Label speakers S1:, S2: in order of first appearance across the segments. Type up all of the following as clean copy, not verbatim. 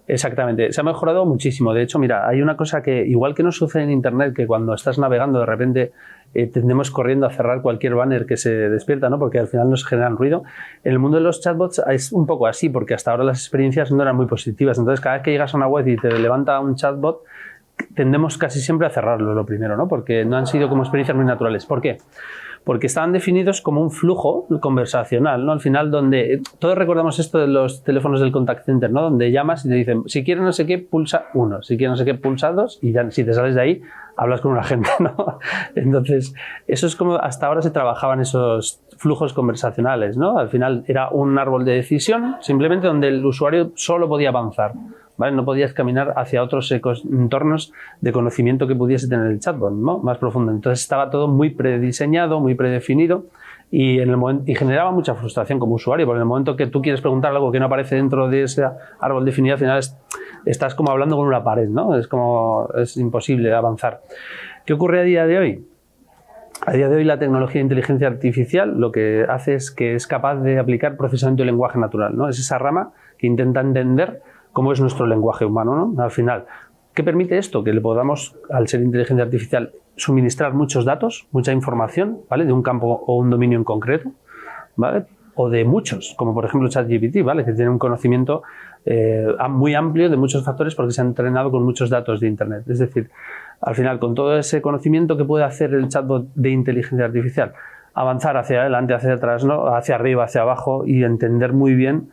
S1: Exactamente, se ha mejorado muchísimo. De hecho, mira, hay una cosa que, igual que nos sucede en Internet, que cuando estás navegando de repente tendemos corriendo a cerrar cualquier banner que se despierta, ¿no? Porque al final nos generan ruido. En el mundo de los chatbots es un poco así, porque hasta ahora las experiencias no eran muy positivas. Entonces, cada vez que llegas a una web y te levanta un chatbot, tendemos casi siempre a cerrarlo, lo primero, ¿no? Porque no han sido como experiencias muy naturales. ¿Por qué? Porque estaban definidos como un flujo conversacional, ¿no? Al final, donde todos recordamos esto de los teléfonos del contact center, ¿no? Donde llamas y te dicen, si quieres no sé qué, pulsa 1, si quieres no sé qué, pulsa 2, y ya si te sales de ahí, hablas con un agente, ¿no? Entonces, eso es como hasta ahora se trabajaban esos flujos conversacionales, ¿no? Al final era un árbol de decisión, simplemente donde el usuario solo podía avanzar, ¿vale? No podías caminar hacia otros entornos de conocimiento que pudiese tener el chatbot, ¿no? Más profundo. Entonces estaba todo muy prediseñado, muy predefinido y generaba mucha frustración como usuario, porque en el momento que tú quieres preguntar algo que no aparece dentro de ese árbol definido, al final estás como hablando con una pared, ¿no? Es imposible avanzar. ¿Qué ocurre a día de hoy? A día de hoy la tecnología de inteligencia artificial lo que hace es que es capaz de aplicar procesamiento de lenguaje natural, ¿no? Es esa rama que intenta entender cómo es nuestro lenguaje humano, ¿no? Al final, ¿qué permite esto? Que le podamos, al ser inteligencia artificial, suministrar muchos datos, mucha información, ¿vale? De un campo o un dominio en concreto, ¿vale? O de muchos, como por ejemplo ChatGPT, ¿vale? Que tiene un conocimiento muy amplio de muchos factores porque se ha entrenado con muchos datos de Internet. Es decir, al final, con todo ese conocimiento que puede hacer el chatbot de inteligencia artificial, avanzar hacia adelante, hacia atrás, ¿no? Hacia arriba, hacia abajo y entender muy bien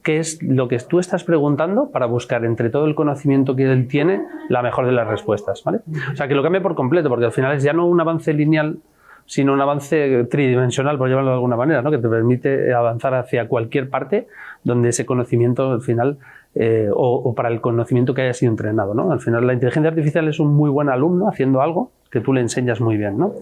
S1: qué es lo que tú estás preguntando para buscar entre todo el conocimiento que él tiene la mejor de las respuestas, ¿vale? O sea, que lo cambie por completo, porque al final es ya no un avance lineal, sino un avance tridimensional, por llamarlo de alguna manera, ¿no? Que te permite avanzar hacia cualquier parte donde ese conocimiento al final, o para el conocimiento que haya sido entrenado, ¿no? Al final la inteligencia artificial es un muy buen alumno haciendo algo que tú le enseñas muy bien, ¿no?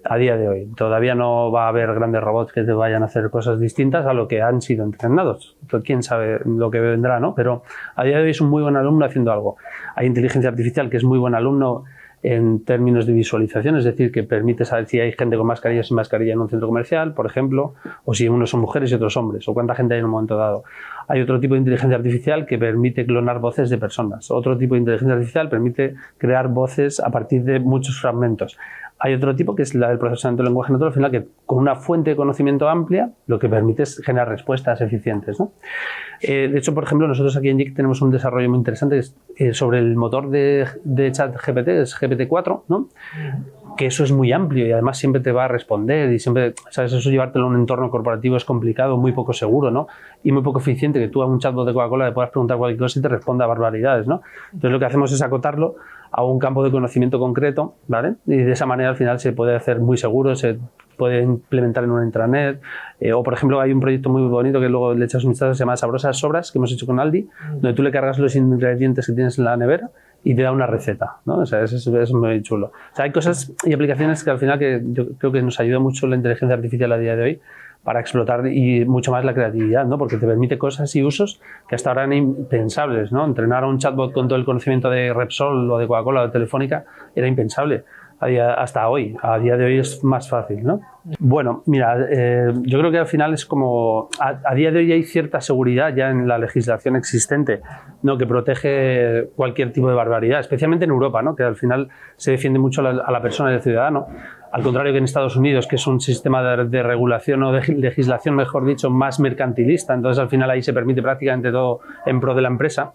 S1: A día de hoy. Todavía no va a haber grandes robots que te vayan a hacer cosas distintas a lo que han sido entrenados. Entonces, quién sabe lo que vendrá, ¿no? Pero a día de hoy es un muy buen alumno haciendo algo. Hay inteligencia artificial que es muy buen alumno en términos de visualización, es decir, que permite saber si hay gente con mascarilla o sin mascarilla en un centro comercial, por ejemplo, o si unos son mujeres y otros hombres, o cuánta gente hay en un momento dado. Hay otro tipo de inteligencia artificial que permite clonar voces de personas. Otro tipo de inteligencia artificial permite crear voces a partir de muchos fragmentos. Hay otro tipo que es la del procesamiento del lenguaje natural, al final, que con una fuente de conocimiento amplia lo que permite es generar respuestas eficientes, ¿no? De hecho, por ejemplo, nosotros aquí en JIC tenemos un desarrollo muy interesante sobre el motor de ChatGPT, es GPT-4, ¿no? Que eso es muy amplio y además siempre te va a responder y siempre, ¿sabes? Eso llevártelo a un entorno corporativo es complicado, muy poco seguro, ¿no? Y muy poco eficiente, que tú a un chatbot de Coca-Cola le puedas preguntar cualquier cosa y te responda barbaridades, ¿no? Entonces lo que hacemos es acotarlo a un campo de conocimiento concreto, ¿vale? Y de esa manera al final se puede hacer muy seguro, se puede implementar en una intranet, o por ejemplo hay un proyecto muy bonito que luego le echas un vistazo, se llama Sabrosas Sobras, que hemos hecho con Aldi, donde tú le cargas los ingredientes que tienes en la nevera y te da una receta, ¿no? O sea, eso es muy chulo. O sea, hay cosas y aplicaciones que al final que yo creo que nos ayuda mucho la inteligencia artificial a día de hoy para explotar y mucho más la creatividad, ¿no? Porque te permite cosas y usos que hasta ahora eran impensables, ¿no? Entrenar a un chatbot con todo el conocimiento de Repsol o de Coca-Cola o de Telefónica era impensable. Hasta hoy, a día de hoy es más fácil, ¿no? Bueno, mira, yo creo que al final es como, a día de hoy hay cierta seguridad ya en la legislación existente, ¿no? Que protege cualquier tipo de barbaridad, especialmente en Europa, ¿no? Que al final se defiende mucho a la persona y al ciudadano, al contrario que en Estados Unidos, que es un sistema de regulación o de legislación, mejor dicho, más mercantilista, entonces al final ahí se permite prácticamente todo en pro de la empresa.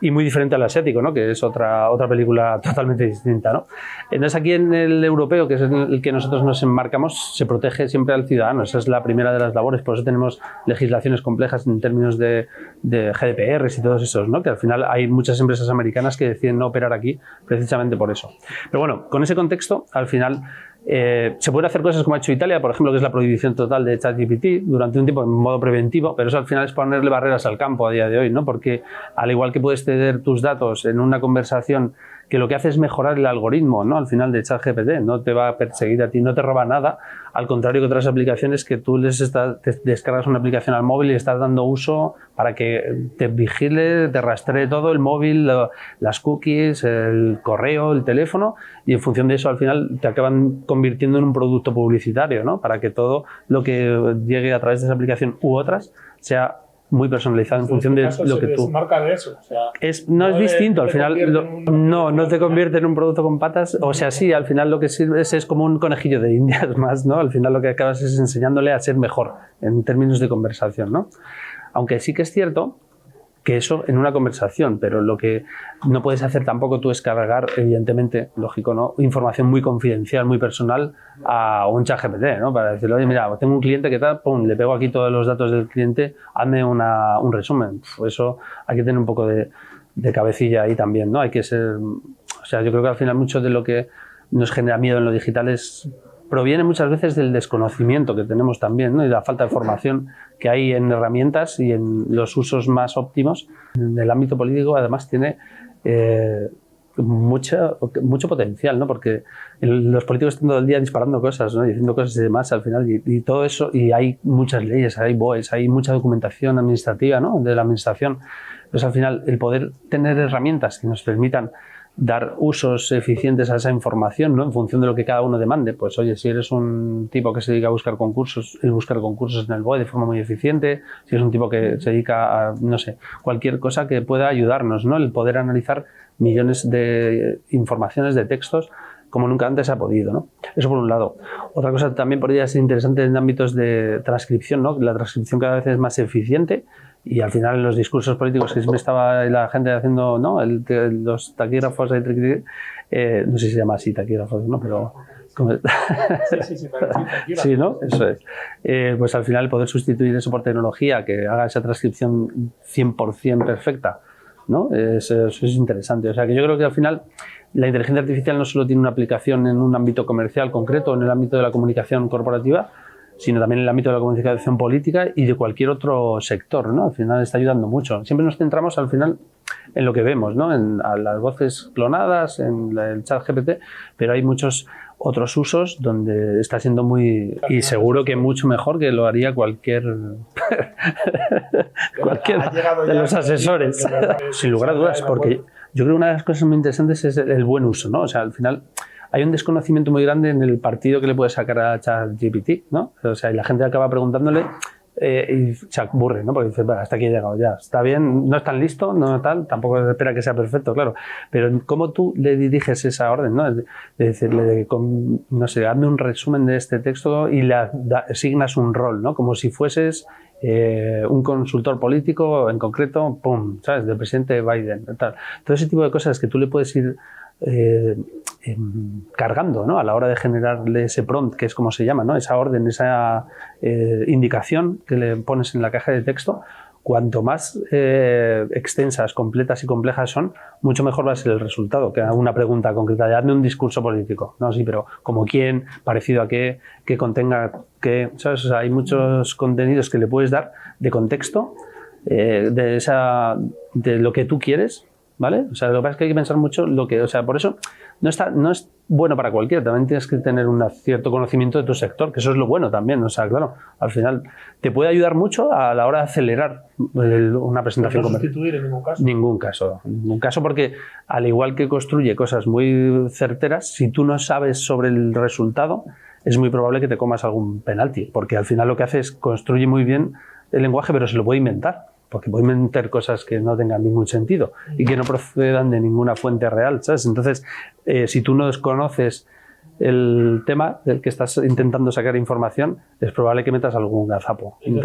S1: Y muy diferente al asiático, ¿no? Que es otra película totalmente distinta, ¿no? Entonces aquí en el europeo, que es el que nosotros nos enmarcamos, se protege siempre al ciudadano. Esa es la primera de las labores. Por eso tenemos legislaciones complejas en términos de GDPRs y todos esos, ¿no? Que al final hay muchas empresas americanas que deciden no operar aquí precisamente por eso. Pero bueno, con ese contexto, al final se pueden hacer cosas como ha hecho Italia, por ejemplo, que es la prohibición total de ChatGPT durante un tiempo en modo preventivo, pero eso al final es ponerle barreras al campo a día de hoy, ¿no? Porque al igual que puedes ceder tus datos en una conversación que lo que hace es mejorar el algoritmo, ¿no? Al final de ChatGPT, no te va a perseguir a ti, no te roba nada, al contrario que otras aplicaciones que tú te descargas una aplicación al móvil y estás dando uso para que te vigile, te rastree todo el móvil, las cookies, el correo, el teléfono, y en función de eso al final te acaban convirtiendo en un producto publicitario, ¿no? Para que todo lo que llegue a través de esa aplicación u otras sea muy personalizado en función de lo que tú...
S2: Marca de eso. O sea,
S1: no es distinto, al final no te convierte en un producto con patas, o sea, sí, al final lo que sirves es como un conejillo de indias más, ¿no? Al final lo que acabas es enseñándole a ser mejor en términos de conversación, ¿no? Aunque sí que es cierto que eso en una conversación, pero lo que no puedes hacer tampoco tú es cargar, evidentemente, lógico, ¿no? Información muy confidencial, muy personal a un ChatGPT, ¿no? Para decirle, oye, mira, tengo un cliente que tal, pum, le pego aquí todos los datos del cliente, hazme un resumen. Eso hay que tener un poco de cabecilla ahí también, ¿no? Hay que ser... O sea, yo creo que al final mucho de lo que nos genera miedo en lo digital proviene muchas veces del desconocimiento que tenemos también, ¿no? Y la falta de formación que hay en herramientas y en los usos más óptimos. En el ámbito político, además, tiene mucho potencial, ¿no? Porque los políticos están todo el día disparando cosas, ¿no? Diciendo cosas y demás al final, y todo eso, y hay muchas leyes, hay BOEs, hay mucha documentación administrativa, ¿no? De la administración. Entonces, al final, el poder tener herramientas que nos permitan dar usos eficientes a esa información, ¿no? En función de lo que cada uno demande. Pues oye, si eres un tipo que se dedica a buscar concursos en el BOE de forma muy eficiente, si es un tipo que se dedica a, no sé, cualquier cosa que pueda ayudarnos, ¿no? El poder analizar millones de informaciones, de textos, como nunca antes se ha podido, ¿no? Eso por un lado. Otra cosa también podría ser interesante en ámbitos de transcripción, ¿no? La transcripción cada vez es más eficiente. Y al final en los discursos políticos que siempre estaba la gente haciendo, ¿no? Los taquígrafos, no sé si se llama así taquígrafos, ¿no? Pero... Sí, ¿no? Eso es. Pues al final poder sustituir eso por tecnología que haga esa transcripción 100% perfecta, ¿no? Eso es interesante. O sea que yo creo que al final la inteligencia artificial no solo tiene una aplicación en un ámbito comercial concreto, en el ámbito de la comunicación corporativa, sino también en el ámbito de la comunicación política y de cualquier otro sector, ¿no? Al final está ayudando mucho. Siempre nos centramos al final en lo que vemos, ¿no? A las voces clonadas, en el chat GPT, pero hay muchos otros usos donde está siendo muy... Y seguro que mucho mejor que lo haría cualquier de los asesores. Sin lugar a dudas, porque yo creo que una de las cosas muy interesantes es el buen uso, ¿no? O sea, al final... Hay un desconocimiento muy grande en el partido que le puede sacar a ChatGPT, ¿no? O sea, y la gente acaba preguntándole y se aburre, ¿no? Porque dice, bueno, hasta aquí he llegado ya. Está bien, no es tan listo, no tal, tampoco espera que sea perfecto, claro. Pero ¿cómo tú le diriges esa orden, no? De decirle, no sé, hazme un resumen de este texto y le asignas un rol, ¿no? Como si fueses un consultor político en concreto, pum, ¿sabes? Del presidente Biden, tal. Todo ese tipo de cosas que tú le puedes ir cargando, ¿no? A la hora de generarle ese prompt, que es como se llama, ¿no? Esa orden, esa indicación que le pones en la caja de texto, cuanto más extensas, completas y complejas son, mucho mejor va a ser el resultado que una pregunta concreta de hazme un discurso político. No, sí, pero como quién, parecido a qué, que contenga qué, ¿sabes? O sea, hay muchos contenidos que le puedes dar de contexto, de lo que tú quieres, ¿vale? O sea, lo que pasa es que hay que pensar mucho o sea, por eso no es bueno para cualquiera, también tienes que tener un cierto conocimiento de tu sector, que eso es lo bueno también, o sea, claro, al final te puede ayudar mucho a la hora de acelerar una presentación comercial.
S2: ¿No sustituir en ningún caso?
S1: Ningún caso, porque al igual que construye cosas muy certeras, si tú no sabes sobre el resultado, es muy probable que te comas algún penalti, porque al final lo que hace es construye muy bien el lenguaje, pero se lo puede inventar. Porque pueden meter cosas que no tengan ningún sentido y que no procedan de ninguna fuente real, ¿sabes? Entonces, si tú no desconoces el tema del que estás intentando sacar información, es probable que metas algún gazapo.